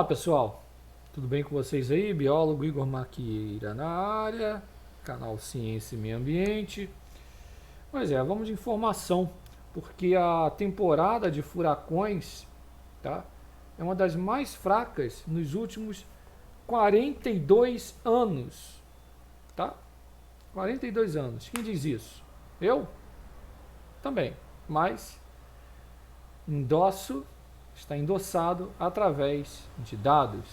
Olá pessoal, tudo bem com vocês aí? Biólogo Igor Maquieira na área, canal Ciência e Meio Ambiente. Pois é, vamos de informação, porque a temporada de furacões, tá, é uma das mais fracas nos últimos 42 anos, tá? 42 anos. Quem diz isso? Eu? Também, mas endosso, está endossado através de dados.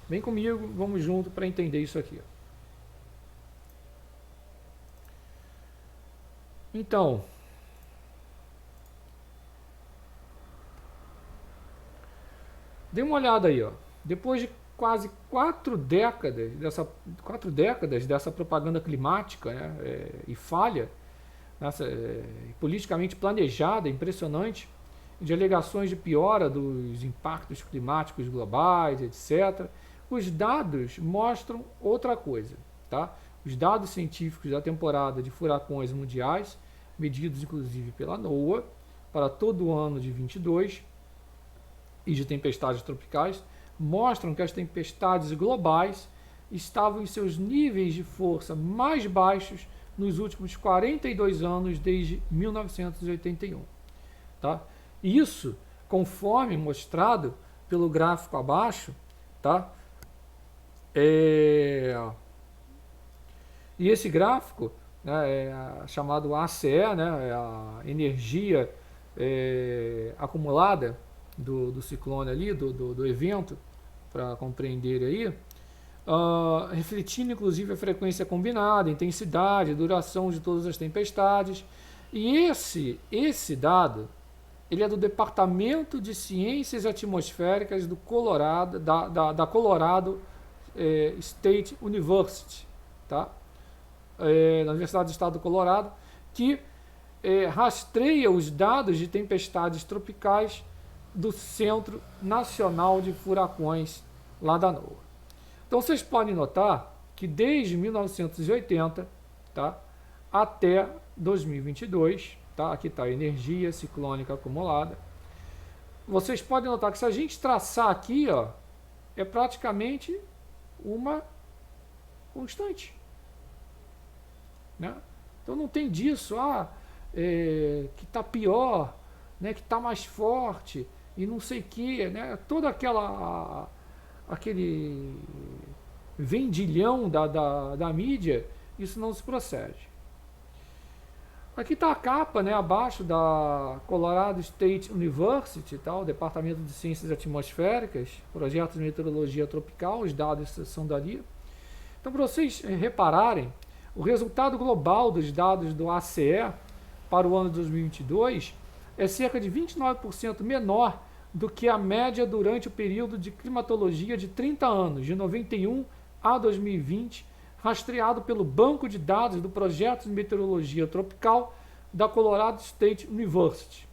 Vem comigo, vamos junto para entender isso aqui. Então, dê uma olhada aí, ó. Depois de quase 4 décadas dessa propaganda climática, né, e falha, politicamente planejada, impressionante, de alegações de piora dos impactos climáticos globais, etc., os dados mostram outra coisa, tá? Os dados científicos da temporada de furacões mundiais, medidos inclusive pela NOAA, para todo o ano de 22, e de tempestades tropicais, mostram que as tempestades globais estavam em seus níveis de força mais baixos nos últimos 42 anos, desde 1981. Tá? Isso, conforme mostrado pelo gráfico abaixo, tá? E esse gráfico, né, chamado ACE, né, é a energia acumulada do ciclone ali, do evento, para compreender aí, refletindo inclusive a frequência combinada, intensidade, duração de todas as tempestades. E esse dado, ele é do Departamento de Ciências Atmosféricas do Colorado, da Colorado State University, tá? Na Universidade do Estado do Colorado, que rastreia os dados de tempestades tropicais do Centro Nacional de Furacões lá da NOAA. Então vocês podem notar que desde 1980, tá, até 2022, tá, aqui está a energia ciclônica acumulada, vocês podem notar que se a gente traçar aqui, ó, é praticamente uma constante, né? Então não tem disso, que está pior, né, que está mais forte e não sei o que, né? Toda aquele vendilhão da mídia, isso não se procede. Aqui está a capa, né, abaixo da Colorado State University, tá, o Departamento de Ciências Atmosféricas, Projetos de Meteorologia Tropical, os dados são dali. Então, para vocês repararem, o resultado global dos dados do ACE para o ano de 2022 é cerca de 29% menor do que a média durante o período de climatologia de 30 anos, de 91 a 2020, rastreado pelo Banco de Dados do Projeto de Meteorologia Tropical da Colorado State University.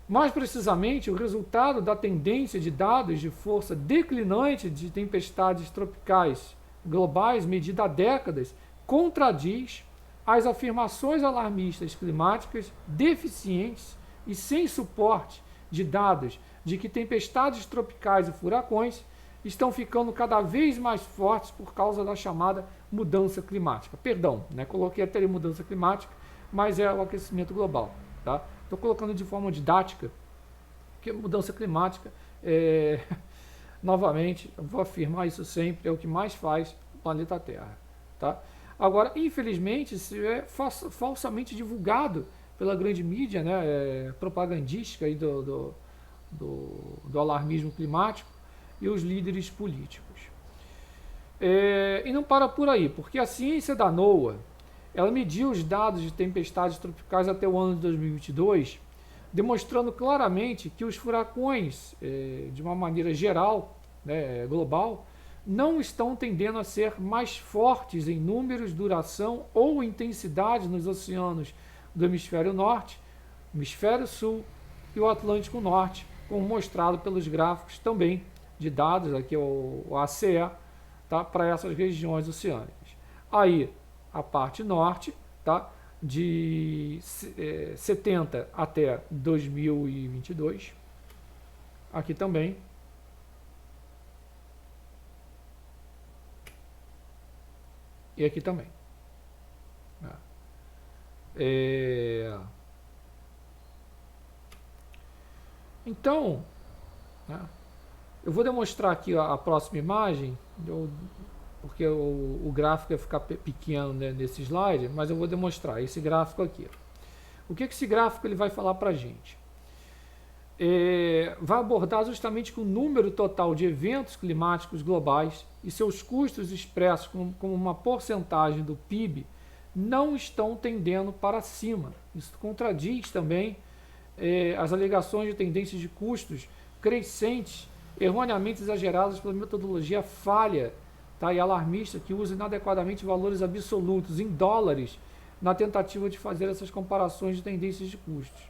Mais precisamente, o resultado da tendência de dados de força declinante de tempestades tropicais globais medida há décadas contradiz as afirmações alarmistas climáticas deficientes e sem suporte de dados de que tempestades tropicais e furacões estão ficando cada vez mais fortes por causa da chamada mudança climática. Perdão, né? Coloquei até mudança climática, mas é o aquecimento global. Tá? Estou colocando de forma didática, que mudança climática, novamente, eu vou afirmar isso sempre, é o que mais faz o planeta Terra. Tá? Agora, infelizmente, isso é falsamente divulgado pela grande mídia, né, propagandística aí do alarmismo climático e os líderes políticos. E não para por aí, porque a ciência da NOAA, ela mediu os dados de tempestades tropicais até o ano de 2022, demonstrando claramente que os furacões, de uma maneira geral, né, global, não estão tendendo a ser mais fortes em números, duração ou intensidade nos oceanos do hemisfério norte, hemisfério sul e o Atlântico Norte, como mostrado pelos gráficos também de dados, aqui o ACE, tá, para essas regiões oceânicas. Aí, a parte norte, tá, de 70 até 2022, aqui também, e aqui também. Então, né, eu vou demonstrar aqui a próxima imagem, porque o gráfico vai ficar pequeno, né, nesse slide, mas eu vou demonstrar esse gráfico aqui. O que esse gráfico ele vai falar para a gente? Vai abordar justamente que o número total de eventos climáticos globais e seus custos expressos como uma porcentagem do PIB não estão tendendo para cima. Isso contradiz também as alegações de tendências de custos crescentes, erroneamente exageradas pela metodologia falha, tá, e alarmista, que usa inadequadamente valores absolutos em dólares na tentativa de fazer essas comparações de tendências de custos.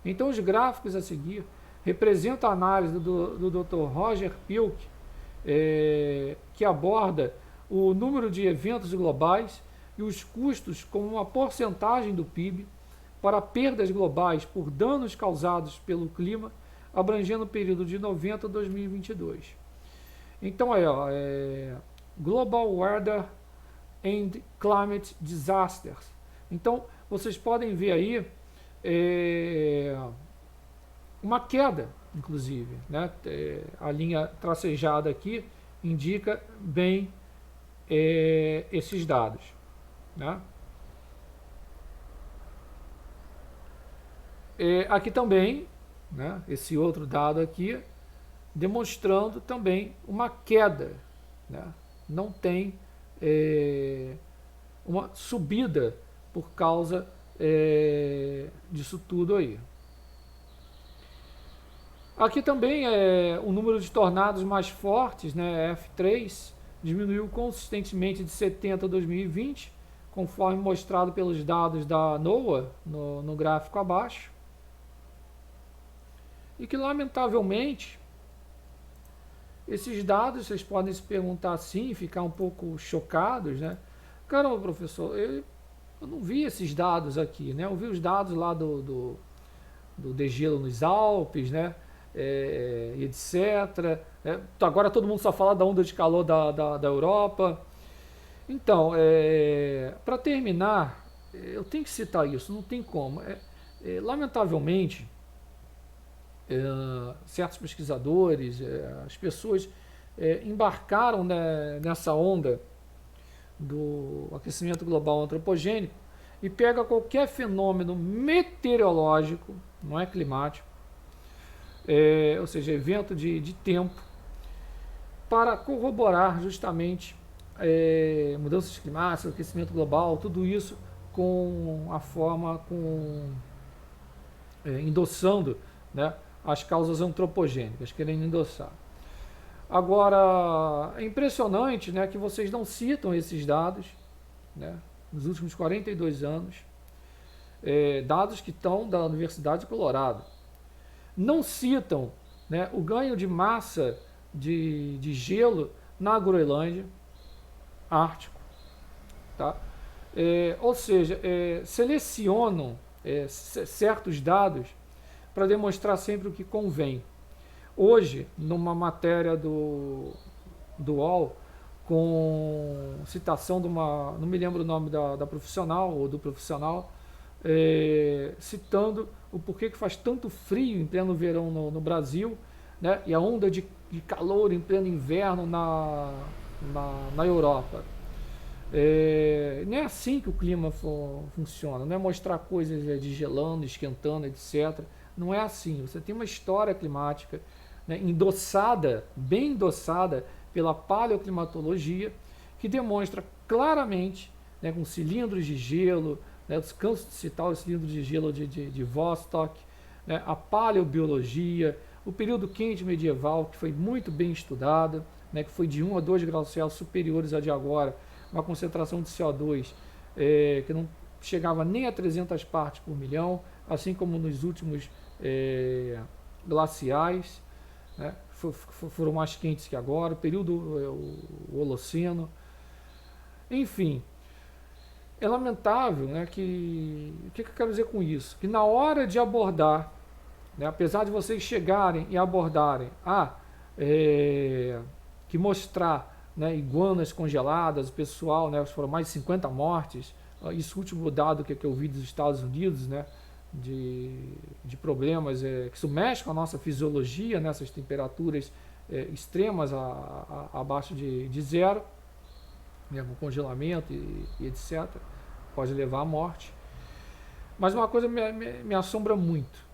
Então, os gráficos a seguir representam a análise do Dr. Roger Pilk, que aborda o número de eventos globais e os custos como uma porcentagem do PIB para perdas globais por danos causados pelo clima, abrangendo o período de 90 a 2022. Então, aí, ó, Global Weather and Climate Disasters. Então, vocês podem ver aí uma queda, inclusive, né? A linha tracejada aqui indica bem esses dados, né? Aqui também, né, esse outro dado aqui, demonstrando também uma queda, né? Não tem uma subida por causa disso tudo aí. Aqui também o número de tornados mais fortes, né, F3, diminuiu consistentemente de 70 a 2020, conforme mostrado pelos dados da NOAA no gráfico abaixo. E que, lamentavelmente, esses dados, vocês podem se perguntar assim, ficar um pouco chocados, né? Caramba, professor, eu não vi esses dados aqui, né? Eu vi os dados lá do degelo nos Alpes, né? Etc. Agora todo mundo só fala da onda de calor da Europa. Então, para terminar, eu tenho que citar isso, não tem como. Lamentavelmente, certos pesquisadores, as pessoas embarcaram, né, nessa onda do aquecimento global antropogênico e pega qualquer fenômeno meteorológico, não é climático, ou seja, evento de tempo, para corroborar justamente mudanças climáticas, aquecimento global, tudo isso com a forma, endossando, né, as causas antropogênicas, querendo endossar. Agora, é impressionante, né, que vocês não citam esses dados, né, nos últimos 42 anos, dados que estão da Universidade de Colorado. Não citam, né, o ganho de massa de gelo na Groenlândia, Ártico. Tá? Ou seja, selecionam certos dados para demonstrar sempre o que convém. Hoje, numa matéria do UOL, com citação de uma, não me lembro o nome da profissional ou do profissional, citando o porquê que faz tanto frio em pleno verão no Brasil, né, e a onda de calor em pleno inverno na Europa. Não é assim que o clima funciona, não é mostrar coisas de gelando, esquentando, etc. Não é assim. Você tem uma história climática, né, endossada, bem endossada pela paleoclimatologia, que demonstra claramente, né, com cilindros de gelo, né, eu canso de citar o cilindro de gelo de Vostok, né, a paleobiologia, o período quente medieval, que foi muito bem estudado, né, que foi de 1 a 2 graus Celsius superiores a de agora, uma concentração de CO2 que não chegava nem a 300 partes por milhão, assim como nos últimos glaciais, né, foram mais quentes que agora, o período o Holoceno. Enfim, é lamentável, né, que o que eu quero dizer com isso? Que na hora de abordar, né, apesar de vocês chegarem e abordarem que mostrar né, iguanas congeladas, o pessoal, né, foram mais de 50 mortes. Isso último dado que eu vi dos Estados Unidos, né, de problemas que isso mexe com a nossa fisiologia, nessas temperaturas extremas abaixo de zero, né, com congelamento e etc. Pode levar à morte. Mas uma coisa me assombra muito,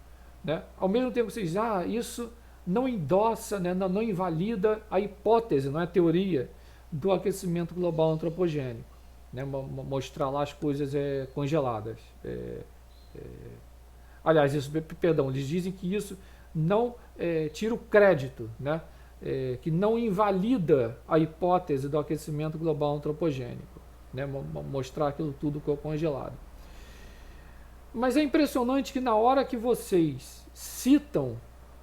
né? Ao mesmo tempo que vocês dizem, isso não endossa, né, não invalida a hipótese, não é a teoria do aquecimento global antropogênico, né? Mostrar lá as coisas congeladas. Aliás, isso, perdão, eles dizem que isso não tira o crédito, né? Que não invalida a hipótese do aquecimento global antropogênico, né? Mostrar aquilo tudo congelado. Mas é impressionante que na hora que vocês citam,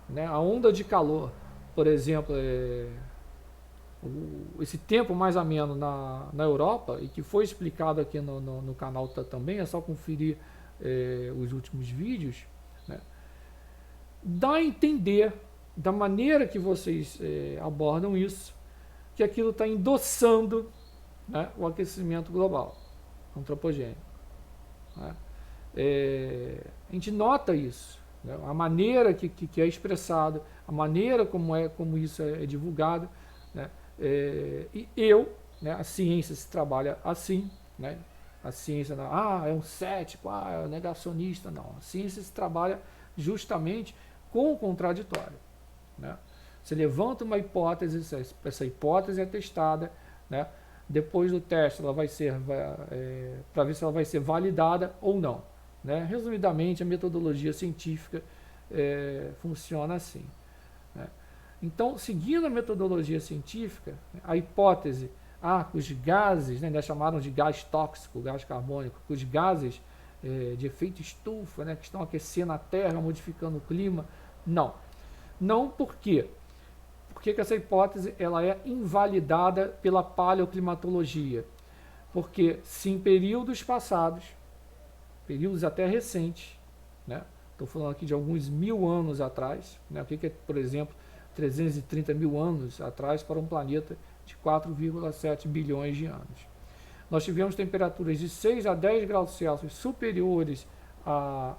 né, a onda de calor, por exemplo, esse tempo mais ameno na Europa, e que foi explicado aqui no canal também, é só conferir os últimos vídeos, né, dá a entender, da maneira que vocês abordam isso, que aquilo está endossando, né, o aquecimento global antropogênico, né? A gente nota isso, né? A maneira que é expressado, a maneira como isso é divulgado, né? E né, a ciência se trabalha assim, né? A ciência não, é um cético, é um negacionista, não. A ciência se trabalha justamente com o contraditório, né? Você levanta uma hipótese, essa hipótese é testada, né? Depois do teste ela vai ser para ver se ela vai ser validada ou não, né? Resumidamente, a metodologia científica funciona assim, né? Então, seguindo a metodologia científica, a hipótese, que os gases, né, ainda chamaram de gás tóxico, gás carbônico, que os gases de efeito estufa, né, que estão aquecendo a Terra, modificando o clima, não por quê? Por que essa hipótese ela é invalidada pela paleoclimatologia? Porque se em períodos passados, períodos até recentes, né? Estou falando aqui de alguns 1000 anos atrás, né? O que é, por exemplo, 330 mil anos atrás para um planeta de 4,7 bilhões de anos. Nós tivemos temperaturas de 6 a 10 graus Celsius superiores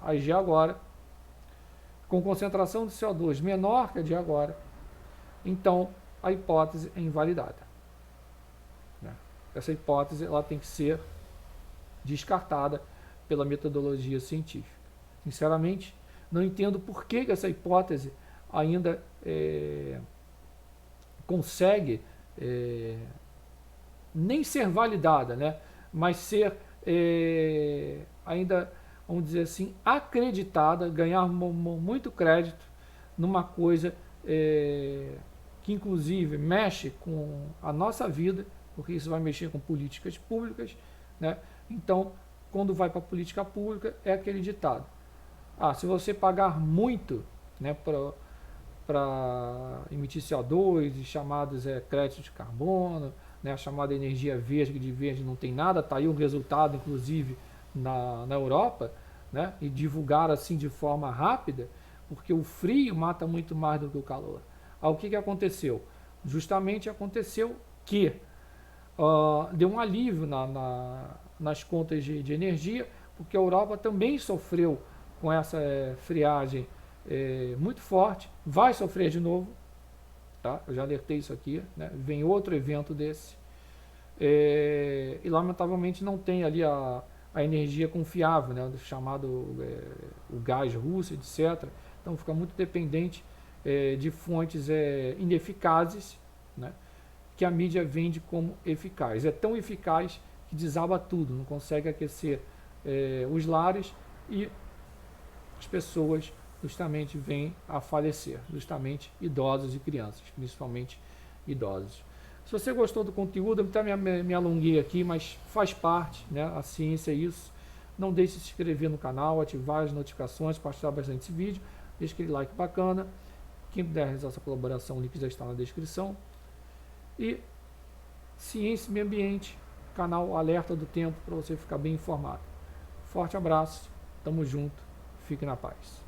às de agora, com concentração de CO2 menor que a de agora. Então, a hipótese é invalidada, né? Essa hipótese ela tem que ser descartada pela metodologia científica. Sinceramente, não entendo por que essa hipótese ainda consegue nem ser validada, né? Mas ser ainda, vamos dizer assim, acreditada, ganhar muito crédito numa coisa que inclusive mexe com a nossa vida, porque isso vai mexer com políticas públicas, né? Então, quando vai para a política pública, é aquele ditado: se você pagar muito, né, para emitir CO2, e chamados créditos de carbono, né, a chamada energia verde, que de verde não tem nada, está aí o resultado, inclusive, na Europa, né, e divulgar assim de forma rápida, porque o frio mata muito mais do que o calor. O que aconteceu? Justamente aconteceu que deu um alívio nas contas de energia, porque a Europa também sofreu com essa friagem muito forte, vai sofrer de novo, tá? Eu já alertei isso aqui, né? Vem outro evento desse, e lamentavelmente não tem ali a energia confiável, né? Chamado o gás russo, etc. Então fica muito dependente de fontes ineficazes, né, que a mídia vende como eficaz. É tão eficaz que desaba tudo, não consegue aquecer os lares, e as pessoas justamente vêm a falecer, justamente idosos e crianças, principalmente idosos. Se você gostou do conteúdo, eu até me alonguei aqui, mas faz parte, né, a ciência é isso. Não deixe de se inscrever no canal, ativar as notificações, partilhar bastante esse vídeo, deixe aquele like bacana. Quem puder realizar essa colaboração, o link já está na descrição. E Ciência e Meio Ambiente, canal Alerta do Tempo, para você ficar bem informado. Forte abraço, tamo junto, fique na paz.